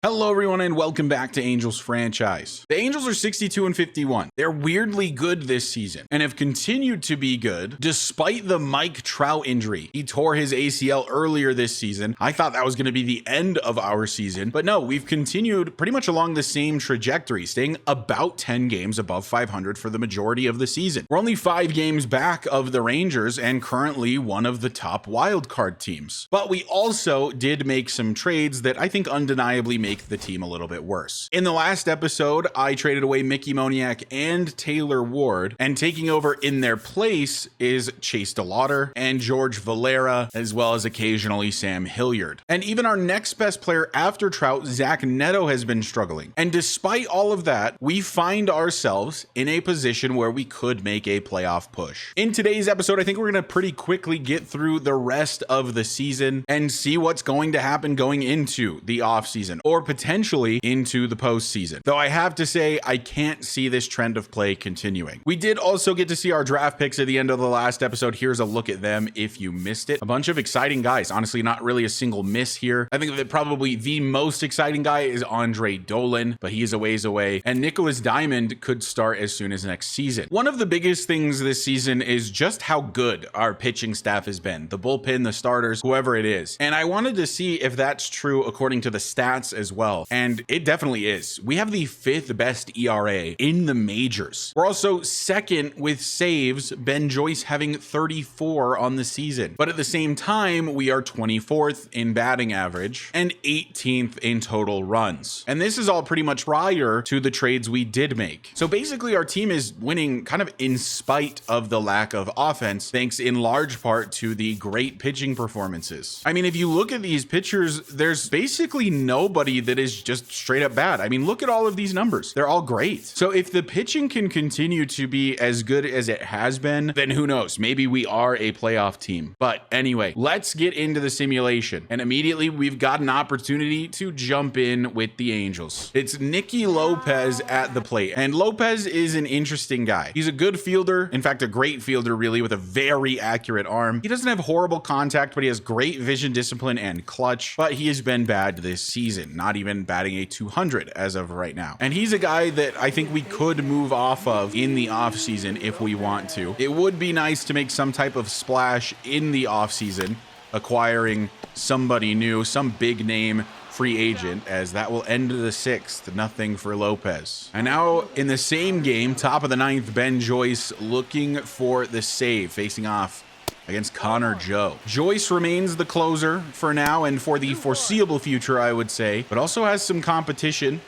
Hello everyone and welcome back to Angels franchise. The Angels are 62-51. They're weirdly good this season and have continued to be good despite the Mike Trout injury. He tore his ACL earlier this season. I thought that was going to be the end of our season, but no, we've continued pretty much along the same trajectory, staying about 10 games above 500 for the majority of the season. We're only 5 games back of the Rangers and currently one of the top wildcard teams. But we also did make some trades that I think undeniably make the team a little bit worse. In the last episode, I traded away Mickey Moniak and Taylor Ward, and taking over in their place is Chase DeLauter and George Valera, as well as occasionally Sam Hilliard. And even our next best player after Trout, Zach Neto, has been struggling. And despite all of that, we find ourselves in a position where we could make a playoff push. In today's episode, I think we're going to pretty quickly get through the rest of the season and see what's going to happen going into the offseason, or potentially into the postseason. Though I have to say, I can't see this trend of play continuing. We did also get to see our draft picks at the end of the last episode. Here's a look at them if you missed it. A bunch of exciting guys. Honestly, not really a single miss here. I think that probably the most exciting guy is Andre Dolan, but he is a ways away. And Nicholas Diamond could start as soon as next season. One of the biggest things this season is just how good our pitching staff has been. The bullpen, the starters, whoever it is. And I wanted to see if that's true according to the stats as well. And it definitely is. We have the 5th best ERA in the majors. We're also second with saves, Ben Joyce having 34 on the season. But at the same time, we are 24th in batting average and 18th in total runs. And this is all pretty much prior to the trades we did make. So basically our team is winning kind of in spite of the lack of offense, thanks in large part to the great pitching performances. I mean, if you look at these pitchers, there's basically nobody that is just straight up bad. I mean, look at all of these numbers. They're all great. So if the pitching can continue to be as good as it has been, then who knows? Maybe we are a playoff team. But anyway, let's get into the simulation. And immediately we've got an opportunity to jump in with the Angels. It's Nicky Lopez at the plate. And Lopez is an interesting guy. He's a good fielder. In fact, a great fielder, really, with a very accurate arm. He doesn't have horrible contact, but he has great vision discipline and clutch. But he has been bad this season, not even batting a 200 as of right now. And he's a guy that I think we could move off of in the offseason if we want to. It would be nice to make some type of splash in the offseason, acquiring somebody new, some big name free agent, as that will end the 6th. Nothing for Lopez. And now in the same game, top of the 9th, Ben Joyce looking for the save, facing off against Connor Joe. Joyce remains the closer for now and for the foreseeable future, I would say, but also has some competition.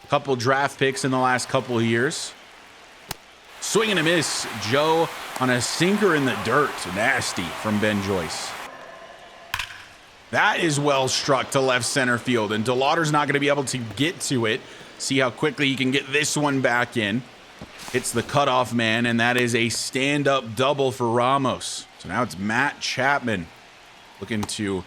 A couple draft picks in the last couple of years. Swing and a miss. Joe on a sinker in the dirt. Nasty from Ben Joyce. That is well struck to left center field, and DeLauter's not going to be able to get to it. See how quickly he can get this one back in. It's the cutoff man, and that is a stand-up double for Ramos. So now it's Matt Chapman looking to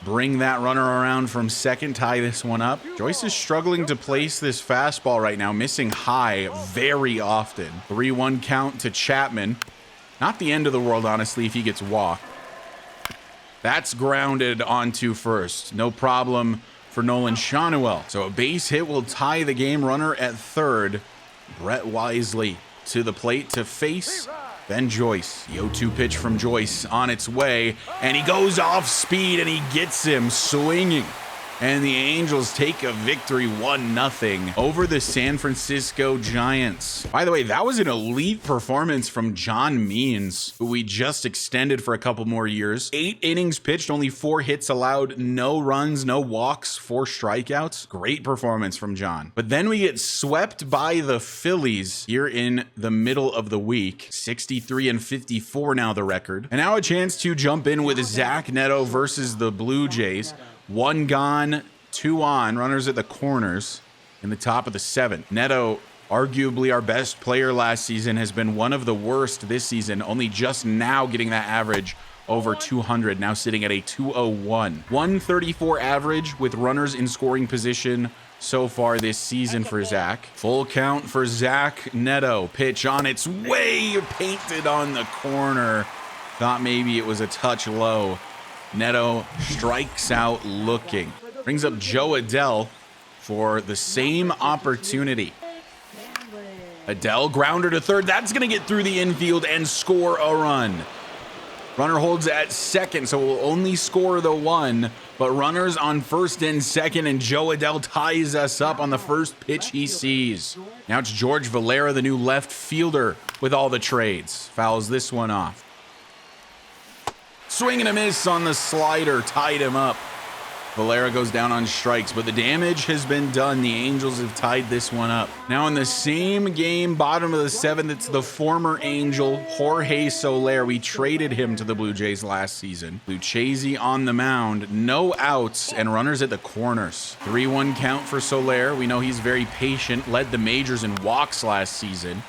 bring that runner around from second, tie this one up. Joyce is struggling to place this fastball right now, missing high very often. 3-1 count to Chapman. Not the end of the world, honestly, if he gets walked. That's grounded onto first. No problem for Nolan Schanuel. So a base hit will tie the game. Runner at third. Brett Wisely to the plate to face Ben Joyce. The 0-2 pitch from Joyce on its way, and he goes off speed and he gets him swinging. And the Angels take a victory 1-0 over the San Francisco Giants. By the way, that was an elite performance from John Means, who we just extended for a couple more years. 8 innings pitched, only 4 hits allowed, no runs, no walks, 4 strikeouts. Great performance from John. But then we get swept by the Phillies here in the middle of the week. 63-54 now the record. And now a chance to jump in with Zach Neto versus the Blue Jays. 1 gone, 2 on, runners at the corners in the top of the 7th. Neto, arguably our best player last season, has been one of the worst this season, only just now getting that average over 200, now sitting at a 201. 134 average with runners in scoring position so far this season for Zach. Full count for Zach Neto. Pitch on its way, painted on the corner. Thought maybe it was a touch low. Neto strikes out looking. Brings up Joe Adell for the same opportunity. Adele, grounder to third. That's going to get through the infield and score a run. Runner holds at second, so we'll only score the one. But runners on first and second, and Joe Adele ties us up on the first pitch he sees. Now it's George Valera, the new left fielder, with all the trades. Fouls this one off. Swing and a miss on the slider, tied him up. Valera goes down on strikes, but the damage has been done. The Angels have tied this one up. Now in the same game, bottom of the seventh, it's the former Angel, Jorge Soler. We traded him to the Blue Jays last season. Lucchesi on the mound, no outs, and runners at the corners. 3-1 count for Soler. We know he's very patient, led the majors in walks last season.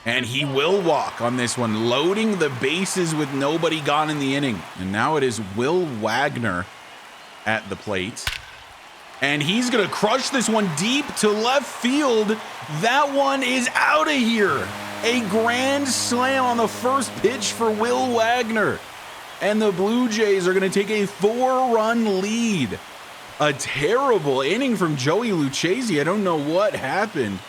And he will walk on this one, loading the bases with nobody gone in the inning. And now it is Will Wagner at the plate. And he's going to crush this one deep to left field. That one is out of here. A grand slam on the first pitch for Will Wagner. And the Blue Jays are going to take a 4-run lead. A terrible inning from Joey Lucchesi. I don't know what happened.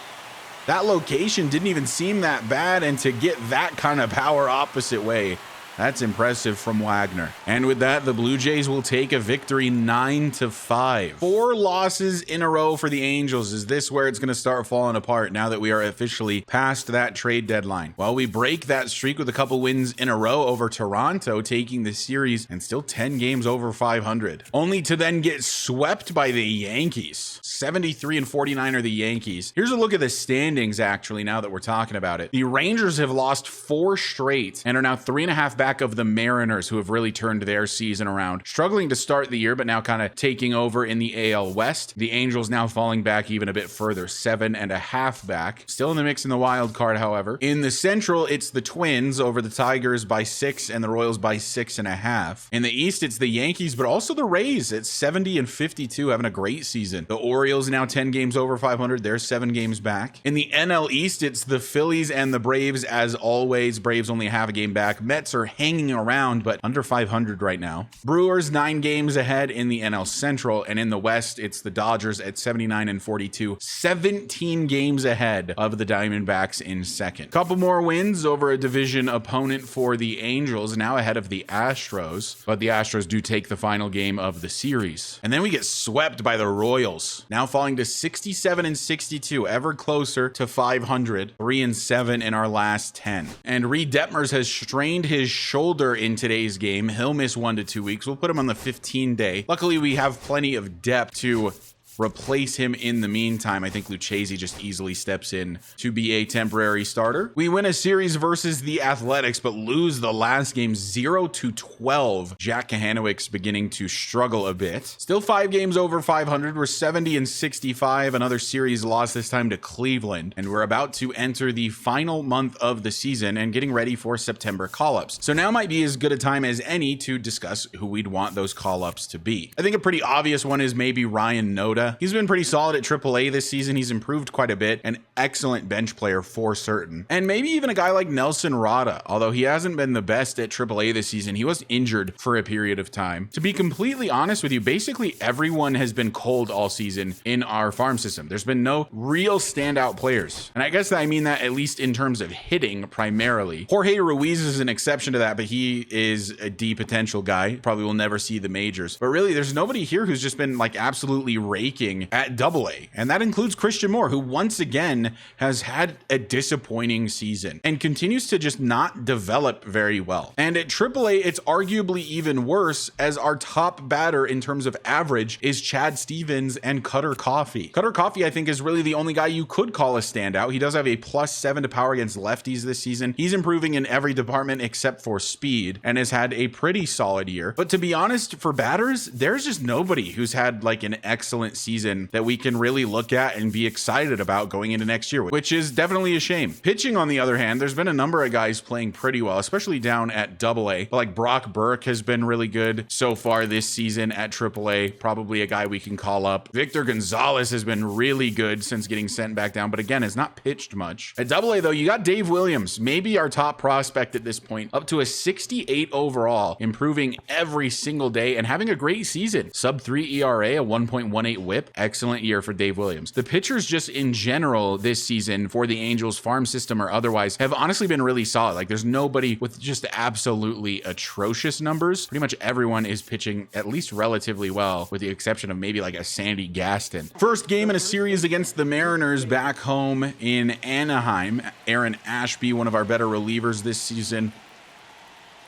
That location didn't even seem that bad, and to get that kind of power opposite way, that's impressive from Wagner. And with that, the Blue Jays will take a victory 9-5. 4 losses in a row for the Angels. Is this where it's going to start falling apart now that we are officially past that trade deadline? Well, we break that streak with a couple wins in a row over Toronto, taking the series and still 10 games over 500. Only to then get swept by the Yankees. 73-49 are the Yankees. Here's a look at the standings, actually, now that we're talking about it. The Rangers have lost 4 straight and are now 3.5 back of the Mariners, who have really turned their season around. Struggling to start the year, but now kind of taking over in the AL West. The Angels now falling back even a bit further, 7.5 back. Still in the mix in the wild card, however. In the Central, it's the Twins over the Tigers by 6 and the Royals by 6.5. In the East, it's the Yankees, but also the Rays at 70-52, having a great season. The Orioles now 10 games over 500. They're 7 games back. In the NL East, it's the Phillies and the Braves as always. Braves only half a game back. Mets are hanging around, but under 500 right now. Brewers 9 games ahead in the NL Central, and in the West, it's the Dodgers at 79-42, 17 games ahead of the Diamondbacks in second. Couple more wins over a division opponent for the Angels, now ahead of the Astros, but the Astros do take the final game of the series. And then we get swept by the Royals, now falling to 67-62, ever closer to 500, 3-7 in our last 10. And Reed Detmers has strained his shoulder in today's game. He'll miss 1 to 2 weeks. We'll put him on the 15-day. Luckily, we have plenty of depth to replace him in the meantime. I think Lucchesi just easily steps in to be a temporary starter. We win a series versus the Athletics, but lose the last game 0-12. Jack Kahanowick's beginning to struggle a bit. Still 5 games over 500. We're 70-65. Another series loss, this time to Cleveland. And we're about to enter the final month of the season and getting ready for September call-ups. So now might be as good a time as any to discuss who we'd want those call-ups to be. I think a pretty obvious one is maybe Ryan Noda. He's been pretty solid at AAA this season. He's improved quite a bit. An excellent bench player for certain. And maybe even a guy like Nelson Rada, although he hasn't been the best at AAA this season. He was injured for a period of time. To be completely honest with you, basically everyone has been cold all season in our farm system. There's been no real standout players. And I guess I mean that at least in terms of hitting primarily. Jorge Ruiz is an exception to that, but he is a D potential guy. Probably will never see the majors. But really, there's nobody here who's just been like absolutely raking at AA. And that includes Christian Moore, who once again has had a disappointing season and continues to just not develop very well. And at AAA, it's arguably even worse, as our top batter in terms of average is Chad Stevens and Cutter Coffee. Cutter Coffee, I think, is really the only guy you could call a standout. He does have a +7 to power against lefties this season. He's improving in every department except for speed and has had a pretty solid year. But to be honest, for batters, there's just nobody who's had like an excellent season that we can really look at and be excited about going into next year, which is definitely a shame. Pitching, on the other hand, there's been a number of guys playing pretty well, especially down at AA. But like Brock Burke has been really good so far this season at AAA, probably a guy we can call up. Victor Gonzalez has been really good since getting sent back down, but again, has not pitched much. At AA, though, you got Dave Williams, maybe our top prospect at this point, up to a 68 overall, improving every single day and having a great season. Sub 3 ERA, a 1.18 whip. Excellent year for Dave Williams. The pitchers just in general this season for the Angels farm system or otherwise have honestly been really solid. Like there's nobody with just absolutely atrocious numbers. Pretty much everyone is pitching at least relatively well with the exception of maybe like a Sandy Gaston. First game in a series against the Mariners back home in Anaheim. Aaron Ashby, one of our better relievers this season,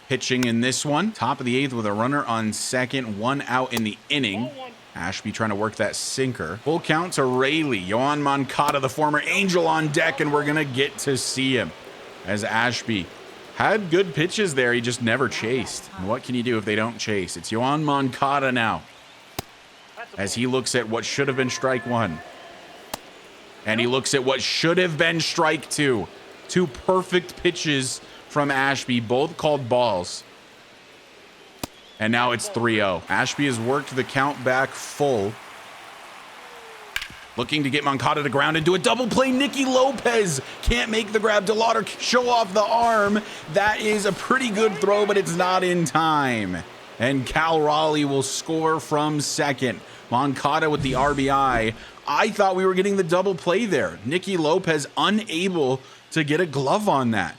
pitching in this one. Top of the 8th with a runner on second, 1 out in the inning. Ashby trying to work that sinker. Full count to Rayleigh. Yoan Moncada, the former Angel, on deck, and we're gonna get to see him as Ashby had good pitches there. He just never chased. And what can you do if they don't chase? It's Yoan Moncada now as he looks at what should have been strike 1. And he looks at what should have been strike 2. 2 perfect pitches from Ashby, both called balls. And now it's 3-0. Ashby has worked the count back full. Looking to get Moncada to ground into a double play. Nicky Lopez can't make the grab. DeLauder show off the arm. That is a pretty good throw, but it's not in time. And Cal Raleigh will score from second. Moncada with the RBI. I thought we were getting the double play there. Nicky Lopez unable to get a glove on that.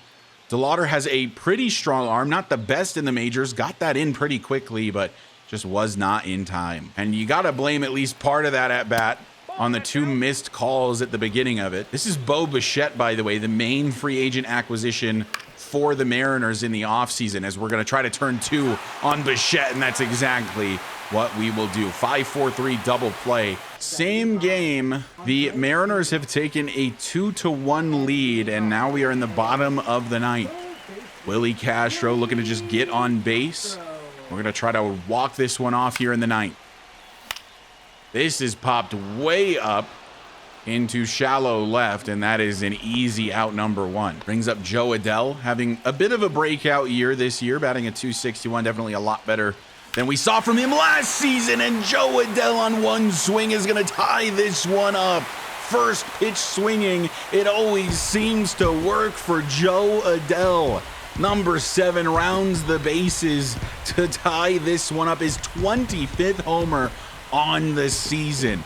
DeLauder has a pretty strong arm, not the best in the majors, got that in pretty quickly, but just was not in time. And you got to blame at least part of that at bat on the 2 missed calls at the beginning of it. This is Bo Bichette, by the way, the main free agent acquisition for the Mariners in the offseason, as we're going to try to turn 2 on Bichette, and that's exactly what we will do. 5-4-3 double play. Same game. The Mariners have taken a 2-1 lead, and now we are in the bottom of the 9th. Willie Castro looking to just get on base. We're going to try to walk this one off here in the 9th. This is popped way up into shallow left, and that is an easy out number 1. Brings up Joe Adell, having a bit of a breakout year this year, batting a .261, definitely a lot better than we saw from him last season. And Joe Adell on one swing is going to tie this one up. First pitch swinging, it always seems to work for Joe Adell. Number 7 rounds the bases to tie this one up. His 25th homer on the season.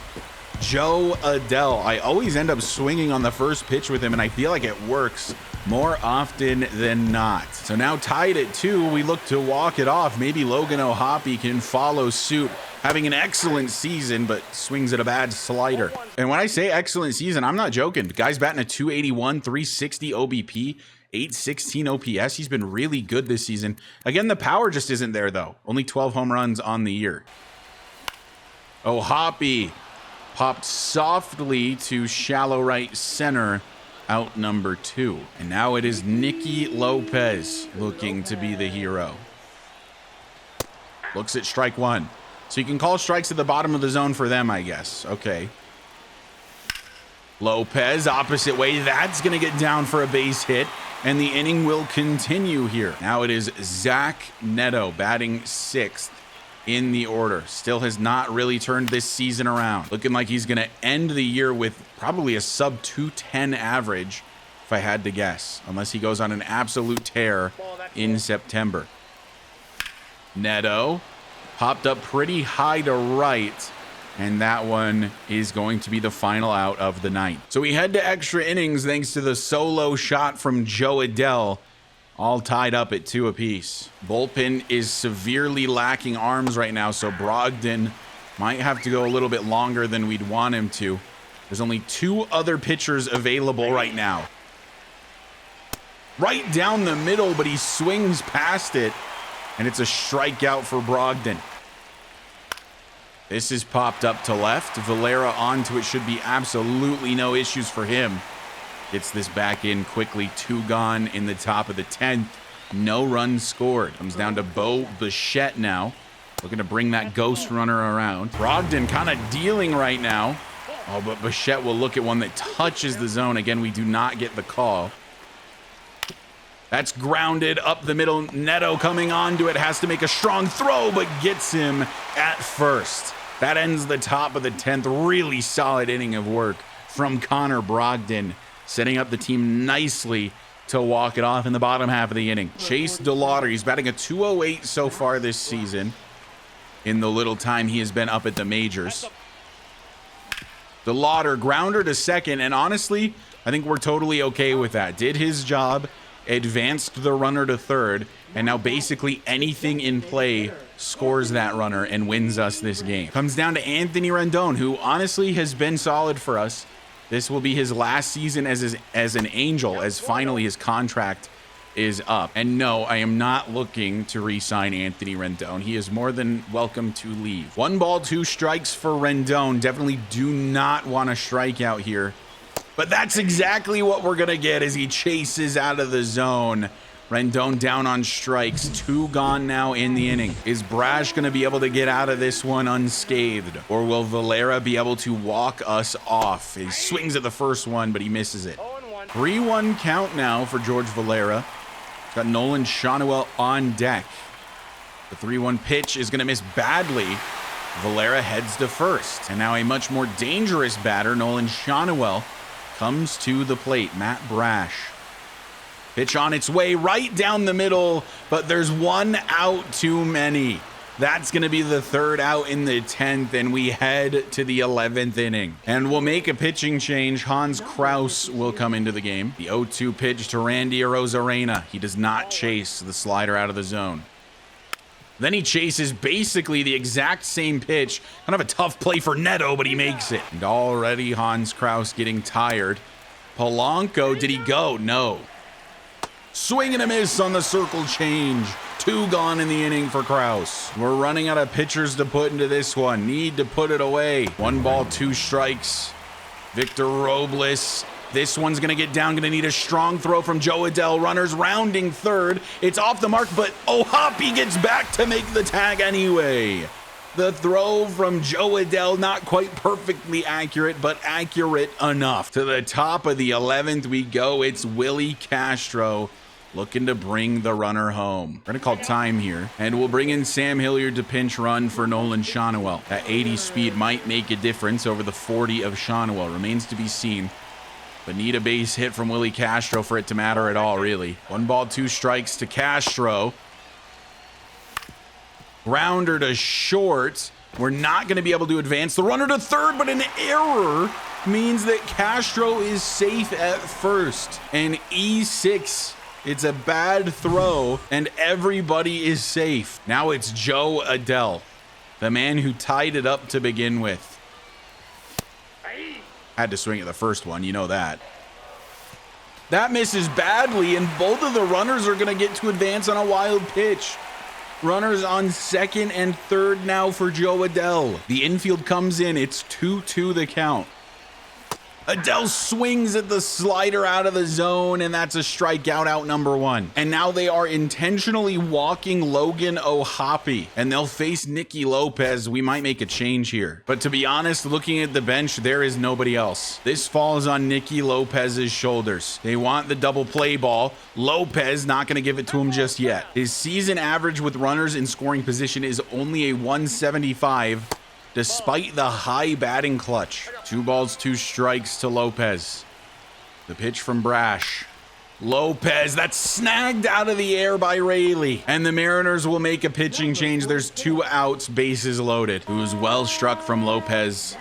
Joe Adell. I always end up swinging on the first pitch with him, and I feel like it works more often than not. So now tied at 2, we look to walk it off. Maybe Logan O'Hoppe can follow suit, having an excellent season, but swings at a bad slider. And when I say excellent season, I'm not joking. The guy's batting a .281, 360 OBP, 816 OPS. He's been really good this season. Again, the power just isn't there, though. Only 12 home runs on the year. O'Hoppe popped softly to shallow right center, out number 2. And now it is Nicky Lopez looking to be the hero. Looks at strike 1. So you can call strikes at the bottom of the zone for them, I guess. Okay. Lopez, opposite way. That's going to get down for a base hit. And the inning will continue here. Now it is Zach Neto batting 6th in the order. Still has not really turned this season around. Looking like he's going to end the year with probably a sub 210 average, if I had to guess, unless he goes on an absolute tear in September. Neto popped up pretty high to right, and that one is going to be the final out of the 9th. So we head to extra innings thanks to the solo shot from Joe Adell. All tied up at 2 apiece. Bullpen is severely lacking arms right now, so Brogdon might have to go a little bit longer than we'd want him to. There's only 2 other pitchers available right now. Right down the middle, but he swings past it, and it's a strikeout for Brogdon. This is popped up to left. Valera onto it. Should be absolutely no issues for him. Gets this back in quickly. 2 gone in the top of the 10th. No runs scored. Comes down to Bo Bichette now. Looking to bring that ghost runner around. Brogdon kind of dealing right now. Oh, but Bichette will look at one that touches the zone. Again, we do not get the call. That's grounded up the middle. Neto coming onto it. Has to make a strong throw, but gets him at first. That ends the top of the 10th. Really solid inning of work from Connor Brogdon, setting up the team nicely to walk it off in the bottom half of the inning. Chase DeLauder, he's batting a .208 so far this season in the little time he has been up at the majors. The Lauder grounder to second, and honestly, I think we're totally okay with that. Did his job, advanced the runner to third, and now basically anything in play scores that runner and wins us this game. Comes down to Anthony Rendon, who honestly has been solid for us. This will be his last season as an Angel, as finally his contract is up. And no, I am not looking to re-sign Anthony Rendon. He is more than welcome to leave. 1 ball, 2 strikes for Rendon. Definitely do not want to strike out here. But that's exactly what we're going to get as he chases out of the zone. Rendon down on strikes. 2 gone now in the inning. Is Brash going to be able to get out of this one unscathed? Or will Valera be able to walk us off? He swings at the first one, but he misses it. 3-1 count now for George Valera. Got Nolan Schanuel on deck. The 3-1 pitch is going to miss badly. Valera heads to first. And now a much more dangerous batter, Nolan Schanuel, comes to the plate. Matt Brash. Pitch on its way right down the middle, but there's 1 out too many. That's going to be the 3rd out in the 10th, and we head to the 11th inning. And we'll make a pitching change. Hans Kraus will come into the game. The 0-2 pitch to Randy Arozarena. He does not chase the slider out of the zone. Then he chases basically the exact same pitch. Kind of a tough play for Neto, but he makes it. And already Hans Kraus getting tired. Polanco, did he go? No. Swing and a miss on the circle change. 2 gone in the inning for Kraus. We're running out of pitchers to put into this one. Need to put it away. 1 ball, 2 strikes. Victor Robles. This one's going to get down. Going to need a strong throw from Joe Adell. Runners rounding third. It's off the mark, but O'Hoppe gets back to make the tag anyway. The throw from Joe Adell, not quite perfectly accurate, but accurate enough. To the top of the 11th we go. It's Willie Castro looking to bring the runner home. We're going to call time here, and we'll bring in Sam Hilliard to pinch run for Nolan Schanuel. That 80 speed might make a difference over the 40 of Schanuel. Remains to be seen, but need a base hit from Willie Castro for it to matter at all, really. 1 ball, 2 strikes to Castro. Grounder to short. We're not going to be able to advance the runner to third, but an error means that Castro is safe at first. An E6. It's a bad throw, and everybody is safe. Now it's Joe Adell, the man who tied it up to begin with. Had to swing at the first one, you know that. That misses badly, and both of the runners are going to get to advance on a wild pitch. Runners on second and third now for Joe Adell. The infield comes in. It's 2-2 the count. Adell swings at the slider out of the zone, and that's a strikeout, out number 1. And now they are intentionally walking Logan O'Hoppe, and they'll face Nicky Lopez. We might make a change here. But to be honest, looking at the bench, there is nobody else. This falls on Nicky Lopez's shoulders. They want the double play ball. Lopez not going to give it to him just yet. His season average with runners in scoring position is only a 175. Despite the high batting clutch. 2 balls, 2 strikes to Lopez. The pitch from Brash. Lopez, that's snagged out of the air by Rayleigh. And the Mariners will make a pitching change. There's 2 outs, bases loaded. Who's well struck from Lopez.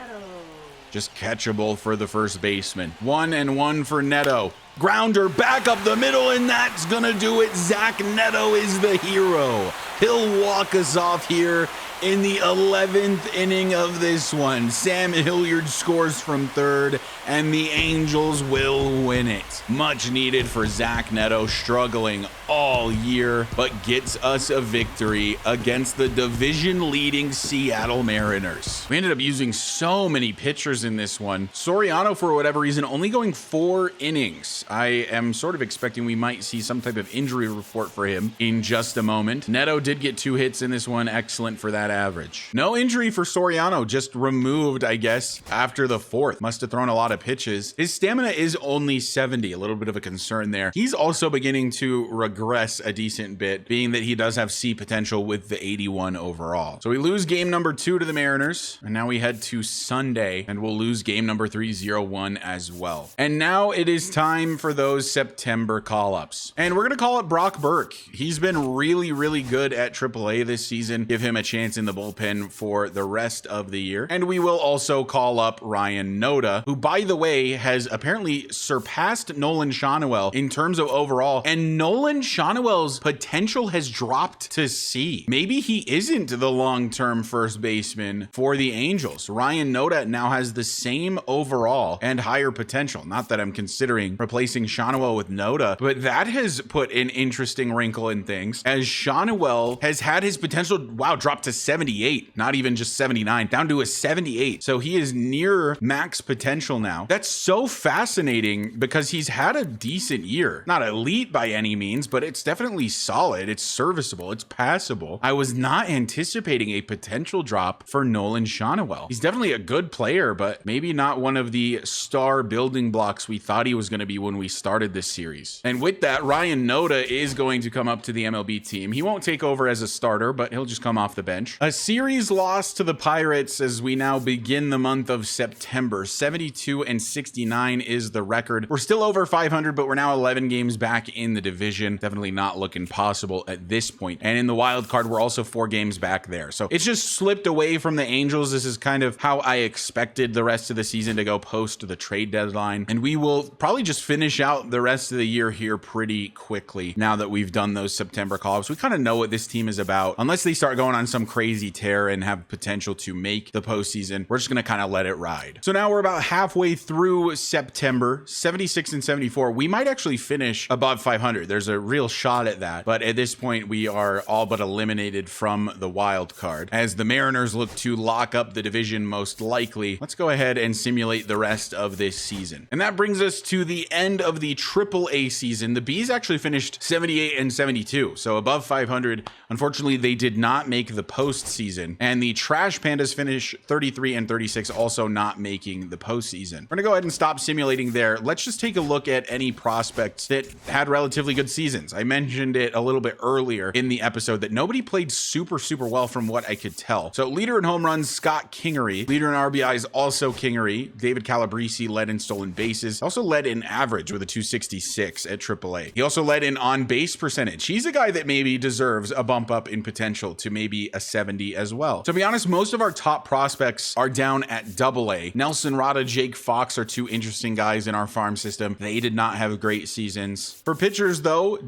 Just catchable for the first baseman. 1-1 for Neto. Grounder back up the middle, and that's gonna do it. Zach Neto is the hero. He'll walk us off here in the 11th inning of this one. Sam Hilliard scores from third, and the Angels will win it. Much needed for Zach Neto, struggling all year, but gets us a victory against the division-leading Seattle Mariners. We ended up using so many pitchers in this one. Soriano, for whatever reason, only going 4 innings. I am sort of expecting we might see some type of injury report for him in just a moment. Neto did get 2 hits in this one. Excellent for that average. No injury for Soriano, just removed, I guess, after the 4th. Must have thrown a lot of pitches. His stamina is only 70, a little bit of a concern there. He's also beginning to regress a decent bit, being that he does have C potential with the 81 overall. So we lose game number 2 to the Mariners, and now we head to Sunday, and we'll lose game number 3, 0-1 as well. And now it is time for those September call-ups. And we're going to call it Brock Burke. He's been really, really good at AAA this season. Give him a chance experience in the bullpen for the rest of the year. And we will also call up Ryan Noda, who, by the way, has apparently surpassed Nolan Shonewell in terms of overall. And Nolan Shonewell's potential has dropped to C. Maybe he isn't the long-term first baseman for the Angels. Ryan Noda now has the same overall and higher potential. Not that I'm considering replacing Shonewell with Noda, but that has put an interesting wrinkle in things, as Shonewell has had his potential, drop to 78, not even just 79, down to a 78. So he is near max potential now. That's so fascinating because he's had a decent year. Not elite by any means, but it's definitely solid. It's serviceable. It's passable. I was not anticipating a potential drop for Nolan Shonewell. He's definitely a good player, but maybe not one of the star building blocks we thought he was going to be when we started this series. And with that, Ryan Noda is going to come up to the MLB team. He won't take over as a starter, but he'll just come off the bench. A series loss to the Pirates as we now begin the month of September. 72-69 is the record. We're still over 500, but we're now 11 games back in the division. Definitely not looking possible at this point. And in the wild card, we're also 4 games back there. So it's just slipped away from the Angels. This is kind of how I expected the rest of the season to go post the trade deadline. And we will probably just finish out the rest of the year here pretty quickly now that we've done those September call-ups. We kind of know what this team is about. Unless they start going on some crazy tear and have potential to make the postseason, we're just going to kind of let it ride. So now we're about halfway through September, 76-74. We might actually finish above 500. There's a real shot at that. But at this point, we are all but eliminated from the wild card. As the Mariners look to lock up the division most likely, let's go ahead and simulate the rest of this season. And that brings us to the end of the AAA season. The Bees actually finished 78-72, so above 500. Unfortunately, they did not make the postseason. And the Trash Pandas finish 33-36, also not making the postseason. We're gonna go ahead and stop simulating there. Let's just take a look at any prospects that had relatively good seasons. I mentioned it a little bit earlier in the episode that nobody played super well from what I could tell. So leader in home runs, Scott Kingery. Leader in RBIs, also Kingery. David Calabrese led in stolen bases. Also led in average with a 266 at AAA. He also led in on-base percentage. He's a guy that maybe deserves a bump up in potential to maybe a 70 as well. To be honest, most of our top prospects are down at AA. Nelson Rada, Jake Fox are 2 interesting guys in our farm system. They did not have great seasons. For pitchers though, Michael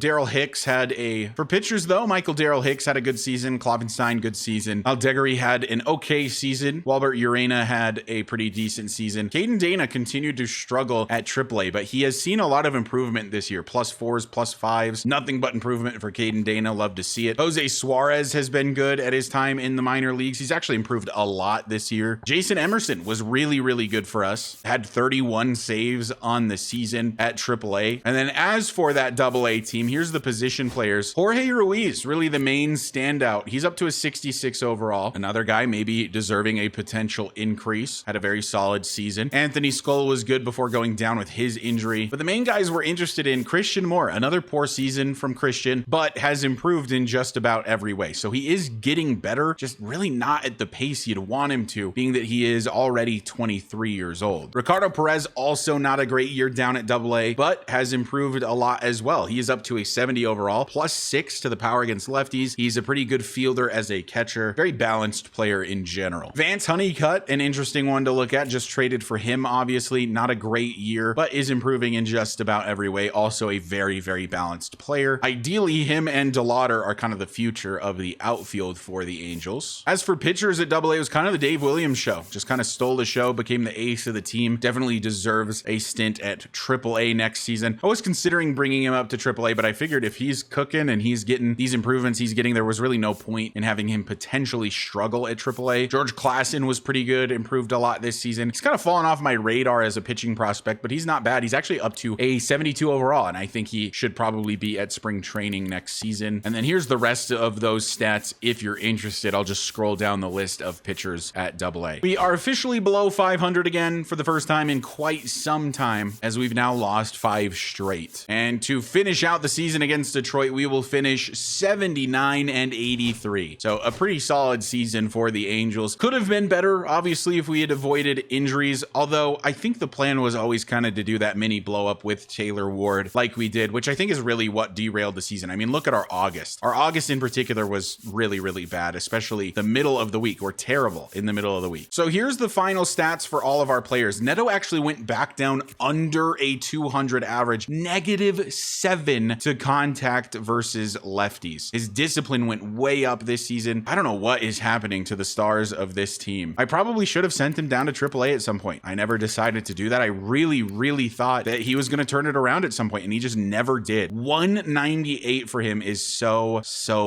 Daryl Hicks had a good season. Kloppenstein, good season. Aldegery had an okay season. Walbert Urena had a pretty decent season. Caden Dana continued to struggle at AAA, but he has seen a lot of improvement this year. +4s, +5s, nothing but improvement for Caden Dana. Love to see it. Jose Suarez has been good at his time in the minor leagues. He's actually improved a lot this year. Jason Emerson was really good for us. Had 31 saves on the season at AAA. And then as for that AA team, here's the position players. Jorge Ruiz, really the main standout. He's up to a 66 overall. Another guy maybe deserving a potential increase. Had a very solid season. Anthony Skull was good before going down with his injury. But the main guys we're interested in, Christian Moore, another poor season from Christian, but has improved in just about every way. So he is getting better, just really not at the pace you'd want him to, being that he is already 23 years old. Ricardo Perez, also not a great year down at AA, but has improved a lot as well. He is up to a 70 overall, +6 to the power against lefties. He's a pretty good fielder as a catcher. Very balanced player in general. Vance Honeycutt, an interesting one to look at. Just traded for him, obviously. Not a great year, but is improving in just about every way. Also a very balanced player. Ideally, him and DeLauder are kind of the future of the outfield for the Angels. As for pitchers at AA, it was kind of the Dave Williams show. Just kind of stole the show, became the ace of the team. Definitely deserves a stint at AAA next season. I was considering bringing him up to AAA, but I figured if he's cooking and he's getting these improvements he's getting, there was really no point in having him potentially struggle at AAA. George Klassen was pretty good, improved a lot this season. He's kind of fallen off my radar as a pitching prospect, but he's not bad. He's actually up to a 72 overall, and I think he should probably be at spring training next season. And then here's the rest of those stats if you're interested. I'll just scroll down the list of pitchers at AA. We are officially below 500 again for the first time in quite some time, as we've now lost 5 straight. And to finish out the season against Detroit, we will finish 79-83. So a pretty solid season for the Angels. Could have been better, obviously, if we had avoided injuries, although I think the plan was always kind of to do that mini blow up with Taylor Ward like we did, which I think is really what derailed the season. I mean, look at our August. Our August in particular was really bad. especially the middle of the week. We're terrible in the middle of the week. So here's the final stats for all of our players. Neto actually went back down under a 200 average, -7 to contact versus lefties. His discipline went way up this season. I don't know what is happening to the stars of this team. I probably should have sent him down to AAA at some point. I never decided to do that. I really thought that he was going to turn it around at some point, and he just never did. 198 for him is so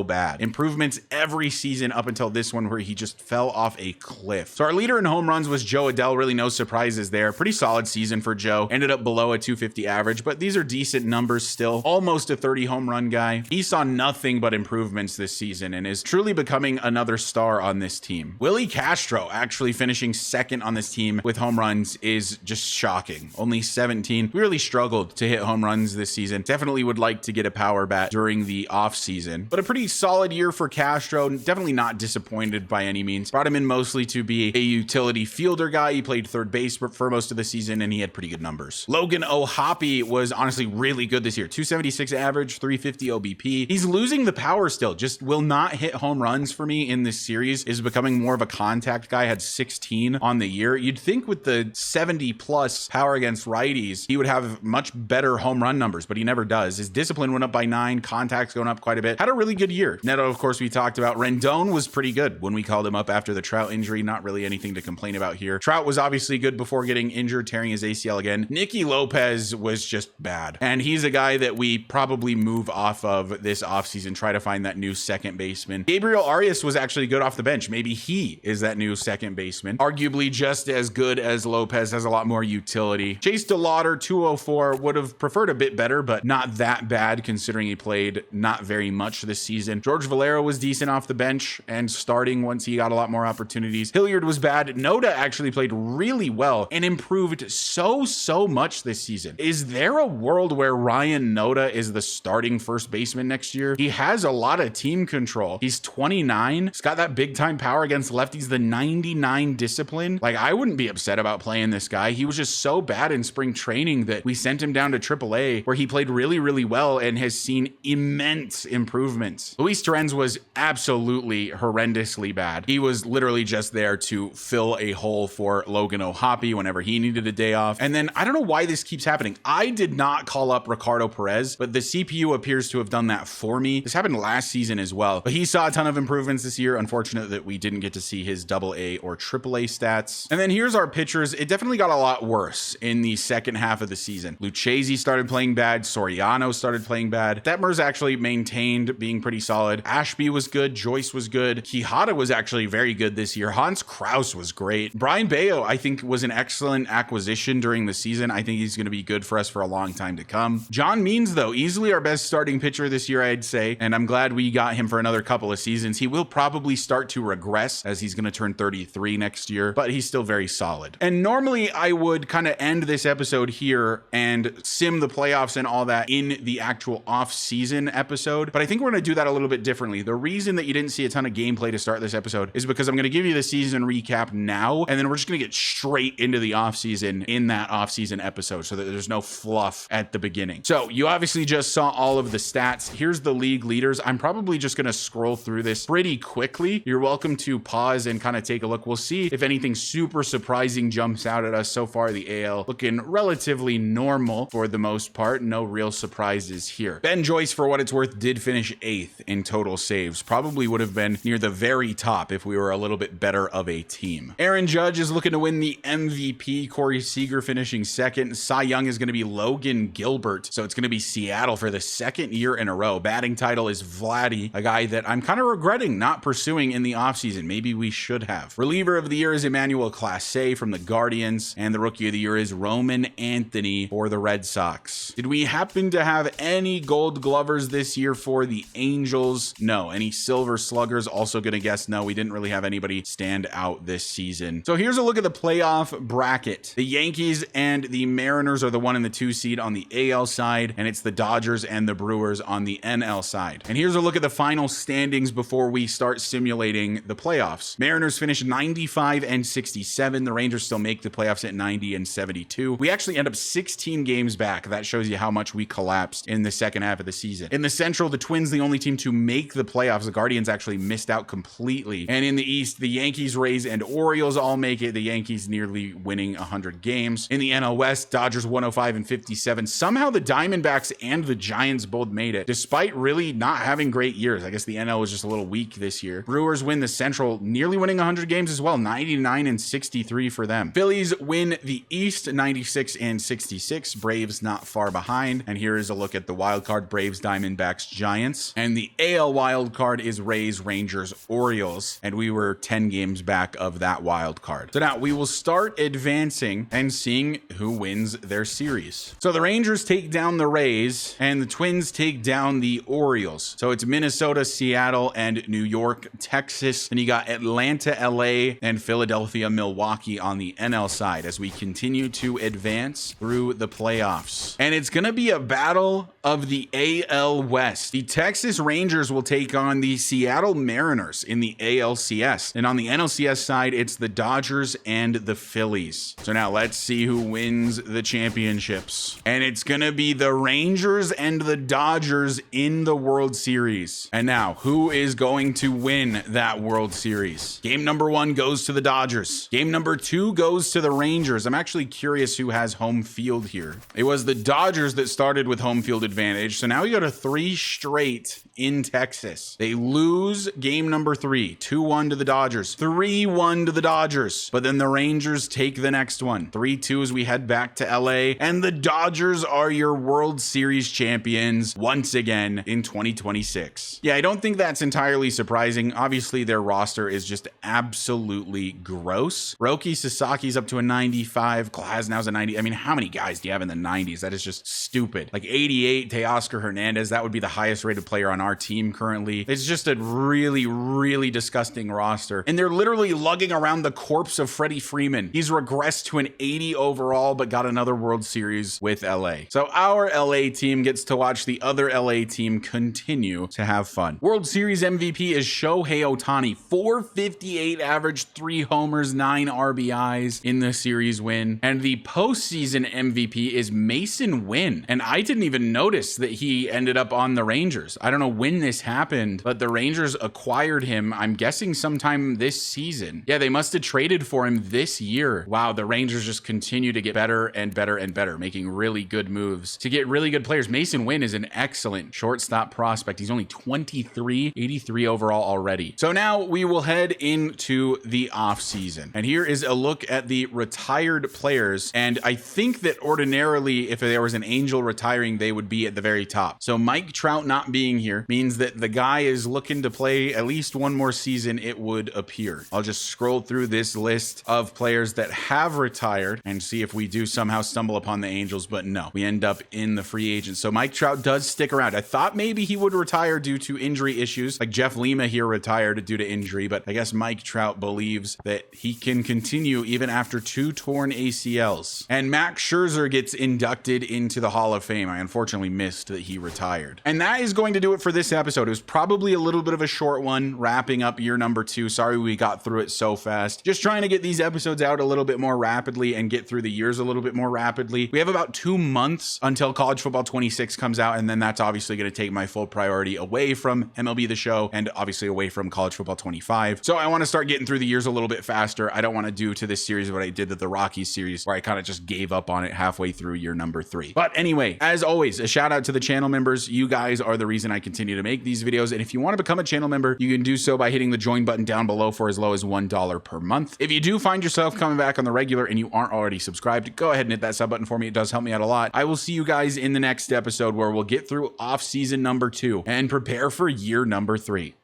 bad. Improvements every season up until this one where he just fell off a cliff. So our leader in home runs was Joe Adell. Really no surprises there. Pretty solid season for Joe. Ended up below a 250 average, but these are decent numbers still. Almost a 30 home run guy. He saw nothing but improvements this season and is truly becoming another star on this team. Willie Castro actually finishing second on this team with home runs is just shocking. Only 17. We really struggled to hit home runs this season. Definitely would like to get a power bat during the off season, but a pretty solid year for Castro. Definitely not disappointed by any means. Brought him in mostly to be a utility fielder guy. He played third base for most of the season and he had pretty good numbers. Logan O'Hoppe was honestly really good this year. 276 average, 350 OBP. He's losing the power still. Just will not hit home runs for me in this series. Is becoming more of a contact guy. Had 16 on the year. You'd think with the 70 plus power against righties, he would have much better home run numbers, but he never does. His discipline went up by 9, contacts going up quite a bit. Had a really good year. Neto, of course, we talked about. Rendon was pretty good when we called him up after the Trout injury. Not really anything to complain about here. Trout was obviously good before getting injured, tearing his ACL again. Nicky Lopez was just bad. And he's a guy that we probably move off of this offseason, try to find that new second baseman. Gabriel Arias was actually good off the bench. Maybe he is that new second baseman. Arguably just as good as Lopez, has a lot more utility. Chase DeLauder, 204, would have preferred a bit better, but not that bad considering he played not very much this season. George Valero was decent off the bench and starting once he got a lot more opportunities. Hilliard was bad. Noda actually played really well and improved so much this season. Is there a world where Ryan Noda is the starting first baseman next year? He has a lot of team control. He's 29. He's got that big time power against lefties, the 99 discipline. Like, I wouldn't be upset about playing this guy. He was just so bad in spring training that we sent him down to AAA where he played really well and has seen immense improvements. Luis Torrens was absolutely horrendously bad. He was literally just there to fill a hole for Logan O'Hoppe whenever he needed a day off. And then I don't know why this keeps happening. I did not call up Ricardo Perez, but the CPU appears to have done that for me. This happened last season as well, but he saw a ton of improvements this year. Unfortunate that we didn't get to see his AA or AAA stats. And then here's our pitchers. It definitely got a lot worse in the second half of the season. Lucchesi started playing bad. Soriano started playing bad. Detmers actually maintained being pretty solid. Ashby was good. Joyce was good. Quijada was actually very good this year. Hans Kraus was great. Brian Bayo, I think, was an excellent acquisition during the season. I think he's going to be good for us for a long time to come. John Means, though, easily our best starting pitcher this year, I'd say, and I'm glad we got him for another couple of seasons. He will probably start to regress as he's going to turn 33 next year, but he's still very solid. And normally I would kind of end this episode here and sim the playoffs and all that in the actual off-season episode, but I think we're going to do that a little bit differently. The reason that you didn't see a ton of gameplay to start this episode is because I'm going to give you the season recap now, and then we're just going to get straight into the off-season in that off-season episode so that there's no fluff at the beginning. So you obviously just saw all of the stats. Here's the league leaders. I'm probably just going to scroll through this pretty quickly. You're welcome to pause and kind of take a look. We'll see if anything super surprising jumps out at us. So far, the AL looking relatively normal for the most part. No real surprises here. Ben Joyce, for what it's worth, did finish 8th in total saves. Probably would have been near the very top if we were a little bit better of a team. Aaron Judge is looking to win the MVP. Corey Seager finishing 2nd. Cy Young is going to be Logan Gilbert. So it's going to be Seattle for the 2nd year in a row. Batting title is Vladdy, a guy that I'm kind of regretting not pursuing in the offseason. Maybe we should have. Reliever of the year is Emmanuel Clase from the Guardians, and the rookie of the year is Roman Anthony for the Red Sox. Did we happen to have any Gold Glovers this year for the Angels? No. Any Silver Sluggers? Also gonna guess no. We didn't really have anybody stand out this season. So here's a look at the playoff bracket. The Yankees and the Mariners are the 1 and the 2 seed on the AL side, and it's the Dodgers and the Brewers on the NL side. And here's a look at the final standings before we start simulating the playoffs. Mariners finished 95 and 67. The Rangers still make the playoffs at 90 and 72. We actually end up 16 games back. That shows you how much we collapsed in the second half of the season. In the Central, the Twins, the only team to make the playoffs. The Guardians actually missed out completely. And in the East, the Yankees, Rays, and Orioles all make it. The Yankees nearly winning 100 games. In the NL West, Dodgers 105 and 57. Somehow the Diamondbacks and the Giants both made it, despite really not having great years. I guess the NL was just a little weak this year. Brewers win the Central, nearly winning 100 games as well, 99 and 63 for them. Phillies win the East, 96 and 66. Braves not far behind. And here is a look at the wild card: Braves, Diamondbacks, Giants. And the AL wild card is Rays, Rangers, Orioles. And we were 10 games back of that wild card. So now we will start advancing and seeing who wins their series. So the Rangers take down the Rays and the Twins take down the Orioles. So it's Minnesota, Seattle, and New York, Texas. And you got Atlanta, LA, and Philadelphia, Milwaukee on the NL side as we continue to advance through the playoffs. And it's going to be a battle of the AL West. The Texas Rangers will take on the Seattle Mariners in the ALCS. And on the NLCS side, it's the Dodgers and the Phillies. So now let's see who wins the championships. And it's going to be the Rangers and the Dodgers in the World Series. And now, who is going to win that World Series? Game number 1 goes to the Dodgers. Game number 2 goes to the Rangers. I'm actually curious who has home field here. It was the Dodgers that started with home field advantage. So now we go to 3 straight in Texas. They lose game number 3, 2-1 to the Dodgers, 3-1 to the Dodgers. But then the Rangers take the next one, 3-2 as we head back to LA. And the Dodgers are your World Series champions once again in 2026. Yeah, I don't think that's entirely surprising. Obviously, their roster is just absolutely gross. Roki Sasaki's up to a 95. Glasnow's a 90. I mean, how many guys do you have in the 90s? That is just stupid. Like 88, Teoscar Hernandez. That would be the highest rated player on our team currently. It's just a really, really disgusting roster. And they're literally lugging around the corpse of Freddie Freeman. He's regressed to an 80 overall, but got another World Series with LA. So our LA team gets to watch the other LA team continue to have fun. World Series MVP is Shohei Ohtani. 458 average, 3 homers, 9 RBIs in the series win. And the postseason MVP is Mason Wynn. And I didn't even notice that he ended up on the Rangers. I don't know when this happened, but the Rangers acquired him, I'm guessing sometime this season. Yeah, they must have traded for him this year. Wow, the Rangers just continue to get better and better and better, making really good moves to get really good players. Mason Wynn is an excellent shortstop prospect. He's only 23, 83 overall already. So now we will head into the offseason. And here is a look at the retired players. And I think that ordinarily, if there was an Angel retiring, they would be at the very top. So Mike Trout not being here means that the guy is looking to play at least one more season, it would appear. I'll just scroll through this list of players that have retired and see if we do somehow stumble upon the Angels, but no, we end up in the free agent. So Mike Trout does stick around. I thought maybe he would retire due to injury issues, like Jeff Lima here retired due to injury, but I guess Mike Trout believes that he can continue even after 2 torn ACLs. And Max Scherzer gets inducted into the Hall of Fame. I unfortunately missed that he retired. And that is going to do it for this episode. It was probably a little bit of a short one, wrapping up year number 2. Sorry we got through it so fast. Just trying to get these episodes out a little bit more rapidly and get through the years a little bit more rapidly. We have about 2 months until College Football 26 comes out, and then that's obviously going to take my full priority away from MLB The Show and obviously away from College Football 25. So I want to start getting through the years a little bit faster. I don't want to do to this series what I did to the Rockies series, where I kind of just gave up on it halfway through year number 3. But anyway, as always, a shout out to the channel members. You guys are the reason I continue to make these videos. And if you want to become a channel member, you can do so by hitting the join button down below for as low as $1 per month. If you do find yourself coming back on the regular and you aren't already subscribed, go ahead and hit that sub button for me. It does help me out a lot. I will see you guys in the next episode where we'll get through off season number 2 and prepare for year number 3.